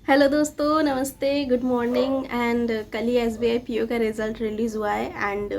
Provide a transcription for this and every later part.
Hello दोस्तों, नमस्ते, good morning. And कल ही SBI PO का रिज़ल्ट रिलीज़ हुआ है एंड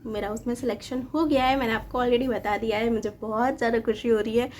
मेरा उसमें सिलेक्शन हो गया है। मैंने आपको ऑलरेडी बता दिया है। मुझे बहुत ज़्यादा खुशी हो रही है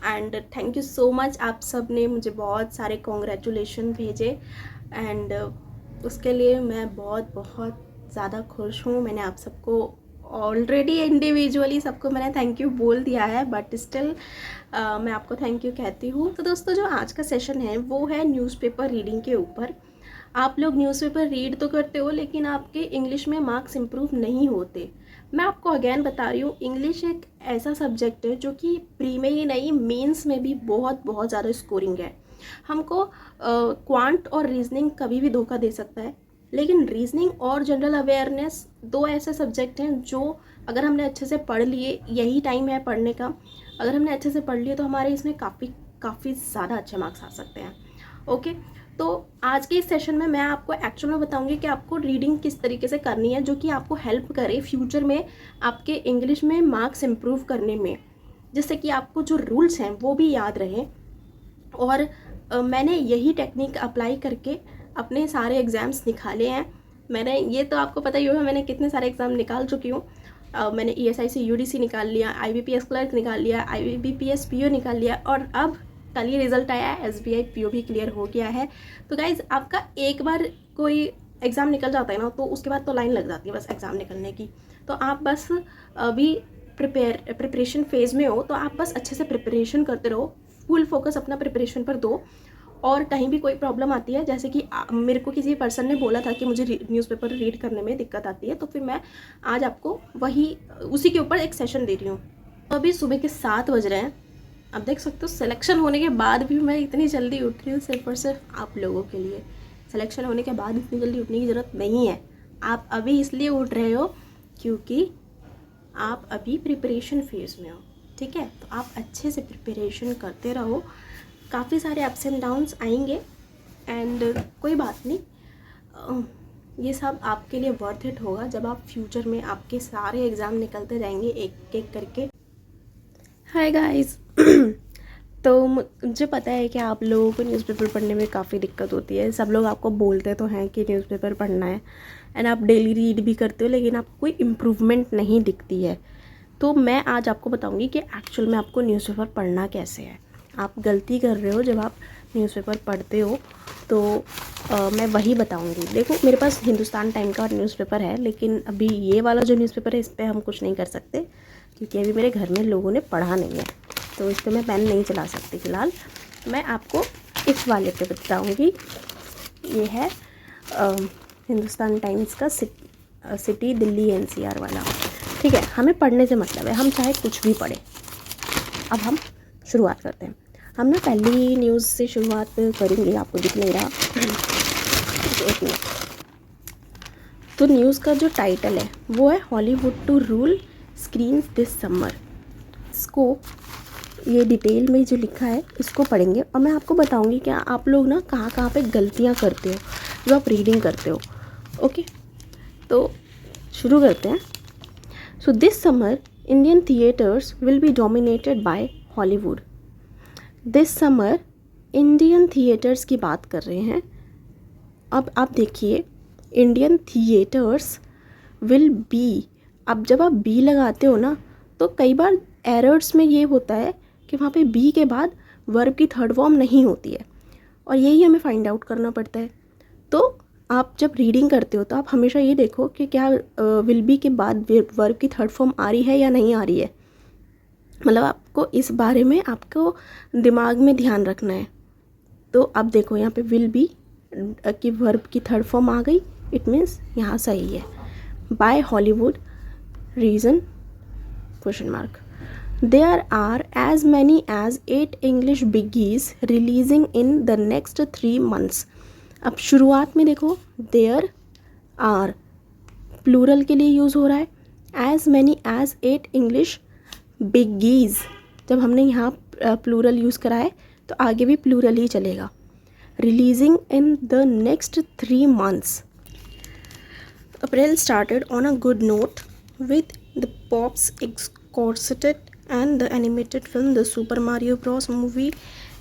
and thank you so much. आप सब ने मुझे बहुत सारे कॉन्ग्रेचुलेशन भेजे एंड उसके लिए मैं बहुत बहुत ज़्यादा खुश हूँ। मैंने आप सबको ऑलरेडी इंडिविजुअली सबको मैंने थैंक यू बोल दिया है, बट स्टिल मैं आपको थैंक यू कहती हूँ। तो दोस्तों, जो आज का सेशन है वो है न्यूज़पेपर रीडिंग के ऊपर। आप लोग न्यूज़पेपर रीड तो करते हो, लेकिन आपके इंग्लिश में मार्क्स इम्प्रूव नहीं होते। मैं आपको अगेन बता रही हूँ, इंग्लिश एक ऐसा सब्जेक्ट है जो कि प्री में ही नहीं, मेंस में भी बहुत बहुत ज़्यादा स्कोरिंग है। हमको क्वांट और रीजनिंग कभी भी धोखा दे सकता है, लेकिन रीजनिंग और जनरल अवेयरनेस दो ऐसे सब्जेक्ट हैं जो अगर हमने अच्छे से पढ़ लिए, यही टाइम है पढ़ने का, अगर हमने अच्छे से पढ़ लिए तो हमारे इसमें काफ़ी ज़्यादा अच्छे मार्क्स आ सकते हैं। ओके, तो आज के इस सेशन में मैं आपको एक्चुअल में बताऊंगी कि आपको रीडिंग किस तरीके से करनी है, जो कि आपको हेल्प करे फ्यूचर में आपके इंग्लिश में मार्क्स इम्प्रूव करने में, जिससे कि आपको जो रूल्स हैं वो भी याद रहे। और मैंने यही टेक्निक अप्लाई करके अपने सारे एग्ज़ाम्स निकाले हैं। मैंने, ये तो आपको पता ही होगा, मैंने कितने सारे एग्ज़ाम निकाल चुकी हूँ। मैंने ESIC UDC निकाल लिया, IBPS क्लर्क निकाल लिया, IBPS PO निकाल लिया, और अब कल ही रिज़ल्ट आया है, SBI PO भी क्लियर हो गया है। तो गाइज़, आपका एक बार कोई एग्ज़ाम निकल जाता है ना, तो उसके बाद तो लाइन लग जाती है बस एग्ज़ाम निकलने की। तो आप बस अभी प्रिपरेशन फेज़ में हो, तो आप बस अच्छे से प्रिपरेशन करते रहो, फुल फोकस अपना प्रिपरेशन पर दो। और कहीं भी कोई प्रॉब्लम आती है, जैसे कि मेरे को किसी पर्सन ने बोला था कि मुझे न्यूज़पेपर रीड करने में दिक्कत आती है, तो फिर मैं आज आपको उसी के ऊपर एक सेशन दे रही हूँ। तो अभी सुबह के 7 बज रहे हैं। अब देख सकते हो, सिलेक्शन होने के बाद भी मैं इतनी जल्दी उठ रही हूँ सिर्फ और सिर्फ आप लोगों के लिए। सिलेक्शन होने के बाद इतनी जल्दी उठने की ज़रूरत नहीं है। आप अभी इसलिए उठ रहे हो क्योंकि आप अभी प्रिपरेशन फेज़ में हो, ठीक है? तो आप अच्छे से प्रिपरेशन करते रहो। काफ़ी सारे अप्स एंड डाउन्स आएंगे एंड कोई बात नहीं, ये सब आपके लिए वर्थ इट होगा जब आप फ्यूचर में आपके सारे एग्ज़ाम निकलते जाएंगे एक एक करके। Hi guys. तो मुझे पता है कि आप लोगों को न्यूज़पेपर पढ़ने में काफ़ी दिक्कत होती है। सब लोग आपको बोलते तो हैं कि न्यूज़पेपर पढ़ना है एंड आप डेली रीड भी करते हो, लेकिन आपको कोई इम्प्रूवमेंट नहीं दिखती है। तो मैं आज आपको बताऊंगी कि एक्चुअल में आपको न्यूज़पेपर पढ़ना कैसे है। आप गलती कर रहे हो जब आप न्यूज़पेपर पढ़ते हो, तो मैं वही बताऊंगी। देखो, मेरे पास हिंदुस्तान टाइम का न्यूज़पेपर है, लेकिन अभी ये वाला जो न्यूज़पेपर है इस पर हम कुछ नहीं कर सकते, क्योंकि अभी मेरे घर में लोगों ने पढ़ा नहीं है, तो इस पर मैं पेन नहीं चला सकती फ़िलहाल। मैं आपको इस वाले पे बताऊंगी। ये है हिंदुस्तान टाइम्स का सिटी दिल्ली NCR वाला, ठीक है? हमें पढ़ने से मतलब है, हम चाहे कुछ भी पढ़ें। अब हम शुरुआत करते हैं। हम ना पहली न्यूज़ से शुरुआत करेंगे, आपको दिख नहीं रहा, एक मिनट। तो न्यूज़ का जो टाइटल है वो है Hollywood to rule screen this summer. इसको, ये डिटेल में जो लिखा है इसको पढ़ेंगे और मैं आपको बताऊंगी कि आप लोग ना कहाँ कहाँ पे गलतियाँ करते हो जो आप रीडिंग करते हो। ओके, तो शुरू करते हैं। So this summer Indian theatres will be dominated by Hollywood. This summer Indian theatres की बात कर रहे हैं। अब आप देखिए, इंडियन थिएटर्स विल बी, अब जब आप बी लगाते हो ना, तो कई बार एरर्स में ये होता है कि वहाँ पे बी के बाद वर्ब की थर्ड फॉर्म नहीं होती है, और यही हमें फाइंड आउट करना पड़ता है। तो आप जब रीडिंग करते हो तो आप हमेशा ये देखो कि क्या विल बी के बाद वर्ब की थर्ड फॉर्म आ रही है या नहीं आ रही है। मतलब आपको इस बारे में आपको दिमाग में ध्यान रखना है। तो अब देखो, यहाँ पे विल बी की वर्ब की थर्ड फॉर्म आ गई, इट मीन्स यहाँ सही है। By Hollywood, reason question mark. There are as many as 8 English biggies releasing in the next 3 months. अब शुरुआत में देखो, there are प्लूरल के लिए यूज़ हो रहा है, as many as 8 English biggies। जब हमने यहाँ प्लूरल यूज़ करा है तो आगे भी प्लूरल ही चलेगा। Releasing in the next 3 months. April started on a good note with the Pops Exquisite and the animated film The Super Mario Bros. Movie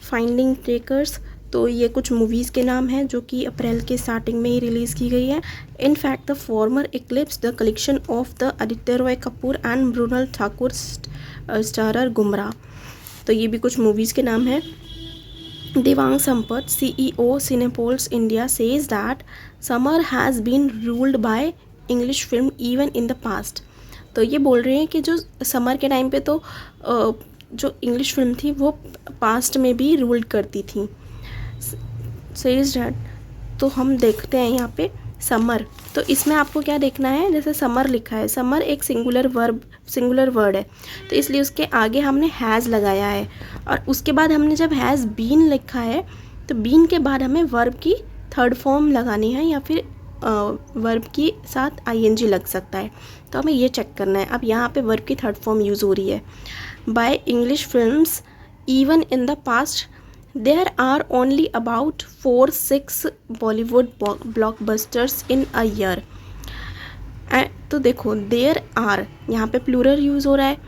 Finding Takers तो ये कुछ मूवीज़ के नाम हैं जो कि अप्रैल के स्टार्टिंग में ही रिलीज़ की गई है। In fact the former eclipse the collection of the Aditya Roy Kapur and Mrunal Thakur starrer Gumraah. तो ये भी कुछ मूवीज़ के नाम हैं। Devang Sampat, CEO Cinepolis India, says that summer has been ruled by English film even in the past. तो ये बोल रहे हैं कि जो समर के टाइम पे तो जो इंग्लिश फिल्म थी वो पास्ट में भी रूल्ड करती थी। सेज दैट, तो हम देखते हैं यहाँ पे समर, तो इसमें आपको क्या देखना है, जैसे समर लिखा है, समर एक सिंगुलर वर्ड है, तो इसलिए उसके आगे हमने हैज़ लगाया है, और उसके बाद हमने जब हैज़ बीन लिखा है तो बीन के बाद हमें वर्ब की थर्ड फॉर्म लगानी है, या फिर वर्ब की साथ ING लग सकता है, तो हमें ये चेक करना है। अब यहाँ पे वर्ब की थर्ड फॉर्म यूज़ हो रही है। By English films even in the past there are only about 4-6 Bollywood blockbusters in a year. तो देखो देयर आर, यहाँ पे प्लूरल यूज़ हो रहा है,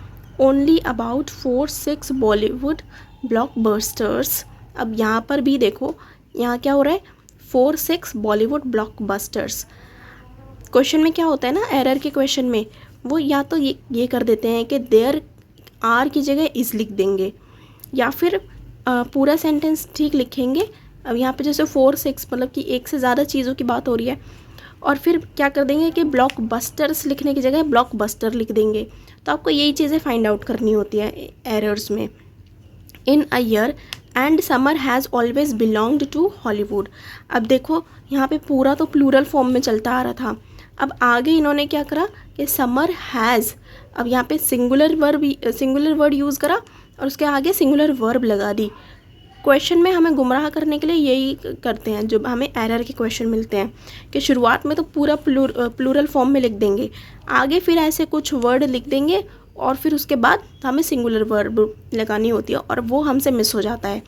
ओनली अबाउट 4-6 बॉलीवुड ब्लॉकबस्टर्स। अब यहाँ पर भी देखो, यहाँ क्या हो रहा है, 4-6 बॉलीवुड ब्लॉकबस्टर्स। क्वेश्चन में क्या होता है ना, एरर के क्वेश्चन में वो या तो ये कर देते हैं कि देयर आर की जगह इज़ लिख देंगे, या फिर पूरा सेंटेंस ठीक लिखेंगे। अब यहाँ पे जैसे 4-6 मतलब कि एक से ज़्यादा चीज़ों की बात हो रही है, और फिर क्या कर देंगे कि ब्लॉकबस्टर्स लिखने की जगह ब्लॉकबस्टर लिख देंगे। तो आपको यही चीज़ें फाइंड आउट करनी होती है एरर्स में। In a year and summer has always belonged to Hollywood. अब देखो यहाँ पे पूरा तो प्लूरल फॉर्म में चलता आ रहा था, अब आगे इन्होंने क्या करा कि समर हैज़, अब यहाँ पे सिंगुलर वर्ड यूज़ करा और उसके आगे सिंगुलर वर्ब लगा दी। क्वेश्चन में हमें गुमराह करने के लिए यही करते हैं, जो हमें एरर के क्वेश्चन मिलते हैं, कि शुरुआत में तो पूरा प्लूरल फॉर्म में लिख देंगे, आगे फिर ऐसे कुछ वर्ड लिख देंगे, और फिर उसके बाद हमें सिंगुलर वर्ब लगानी होती है, और वो हमसे मिस हो जाता है,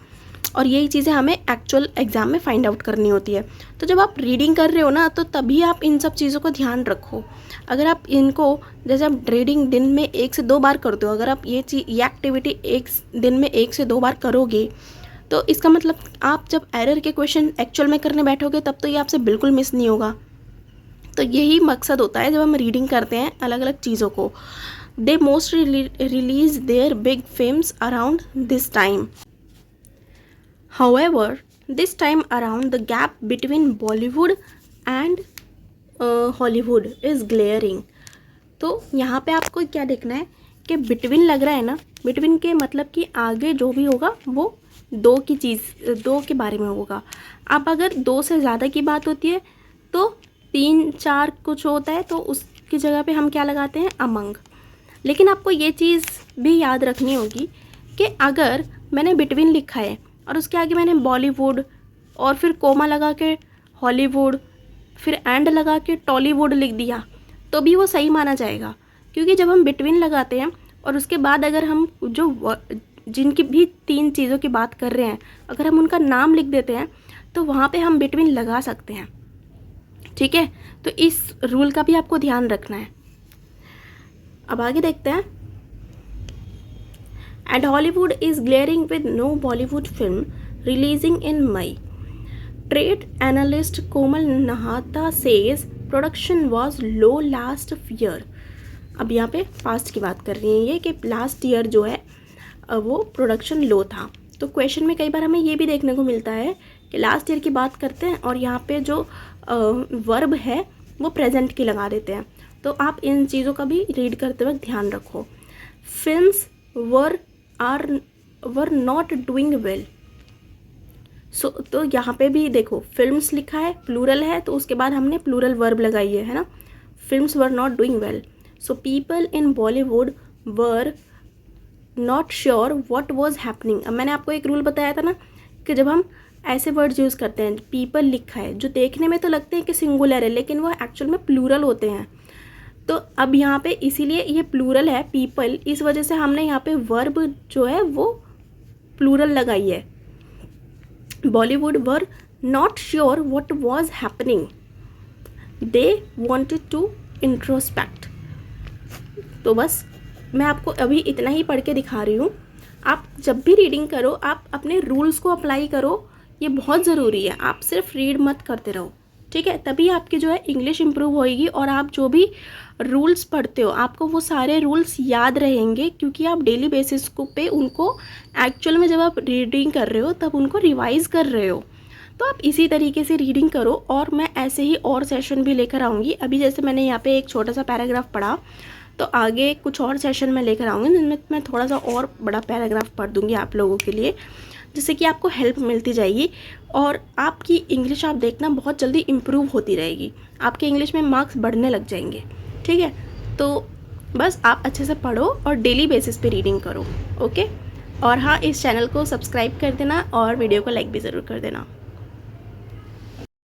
और यही चीज़ें हमें एक्चुअल एग्ज़ाम में फाइंड आउट करनी होती है। तो जब आप रीडिंग कर रहे हो ना, तो तभी आप इन सब चीज़ों को ध्यान रखो। अगर आप इनको, जैसे आप रीडिंग दिन में 1 से 2 बार करते हो, अगर आप ये एक्टिविटी एक दिन में 1 से 2 बार करोगे, तो इसका मतलब आप जब एरर के क्वेश्चन एक्चुअल में करने बैठोगे तब तो ये आपसे बिल्कुल मिस नहीं होगा। तो यही मकसद होता है जब हम रीडिंग करते हैं अलग अलग चीज़ों को। They most release there big films around this time. However, this time around the gap between Bollywood and Hollywood is glaring। तो यहाँ पे आपको क्या देखना है कि बिटवीन लग रहा है ना, बिटवीन के मतलब कि आगे जो भी होगा वो दो के बारे में होगा। अब अगर 2 से ज़्यादा की बात होती है तो 3-4 कुछ होता है, तो उसकी जगह पे हम क्या लगाते हैं, अमंग। लेकिन आपको ये चीज़ भी याद रखनी होगी कि अगर मैंने बिटवीन लिखा है और उसके आगे मैंने बॉलीवुड और फिर कोमा लगा के हॉलीवुड, फिर एंड लगा के टॉलीवुड लिख दिया, तो भी वो सही माना जाएगा। क्योंकि जब हम बिटवीन लगाते हैं और उसके बाद अगर हम जो जिनकी भी 3 चीज़ों की बात कर रहे हैं, अगर हम उनका नाम लिख देते हैं तो वहाँ पे हम बिटवीन लगा सकते हैं। ठीक है, तो इस रूल का भी आपको ध्यान रखना है। अब आगे देखते हैं। And Hollywood is glaring with no Bollywood film releasing in May. Trade analyst Komal Nahata says production was low last year. अब यहाँ पे पास्ट की बात कर रही हैं ये कि लास्ट ईयर जो है वो प्रोडक्शन लो था। तो क्वेश्चन में कई बार हमें ये भी देखने को मिलता है कि लास्ट ईयर की बात करते हैं और यहाँ पे जो वर्ब है वो प्रेजेंट की लगा देते हैं। तो आप इन चीज़ों का भी रीड करते वक्त ध्यान रखो। Films were not doing well. So तो यहाँ पे भी देखो फिल्म्स लिखा है, प्लूरल है, तो उसके बाद हमने प्लूरल वर्ब लगाई है ना। Films were not doing well, so people in Bollywood were not sure what was happening. अब मैंने आपको एक रूल बताया था ना कि जब हम ऐसे वर्ड्स यूज़ करते हैं, पीपल लिखा है, जो देखने में तो लगते हैं कि सिंगुलर है लेकिन वो एक्चुअल में प्लूरल होते हैं। तो अब यहाँ पे इसीलिए ये प्लूरल है पीपल, इस वजह से हमने यहाँ पे वर्ब जो है वो प्लूरल लगाई है। Bollywood were not sure what was happening, they wanted to introspect. तो बस मैं आपको अभी इतना ही पढ़ के दिखा रही हूँ। आप जब भी रीडिंग करो आप अपने रूल्स को अप्लाई करो, ये बहुत ज़रूरी है। आप सिर्फ रीड मत करते रहो, ठीक है, तभी आपकी जो है इंग्लिश इम्प्रूव होएगी और आप जो भी रूल्स पढ़ते हो आपको वो सारे रूल्स याद रहेंगे, क्योंकि आप डेली बेसिस को पे उनको एक्चुअल में जब आप रीडिंग कर रहे हो तब उनको रिवाइज़ कर रहे हो। तो आप इसी तरीके से रीडिंग करो और मैं ऐसे ही और सेशन भी लेकर आऊँगी। अभी जैसे मैंने यहाँ पे एक छोटा सा पैराग्राफ पढ़ा, तो आगे कुछ और सेशन मैं लेकर आऊँगी जिनमें मैं थोड़ा सा और बड़ा पैराग्राफ पढ़ दूँगी आप लोगों के लिए, जिससे कि आपको हेल्प मिलती जाएगी और आपकी इंग्लिश आप देखना बहुत जल्दी इम्प्रूव होती रहेगी। आपके इंग्लिश में मार्क्स बढ़ने लग जाएंगे, ठीक है। तो बस आप अच्छे से पढ़ो और डेली बेसिस पे रीडिंग करो, ओके। और हाँ, इस चैनल को सब्सक्राइब कर देना और वीडियो को लाइक भी ज़रूर कर देना।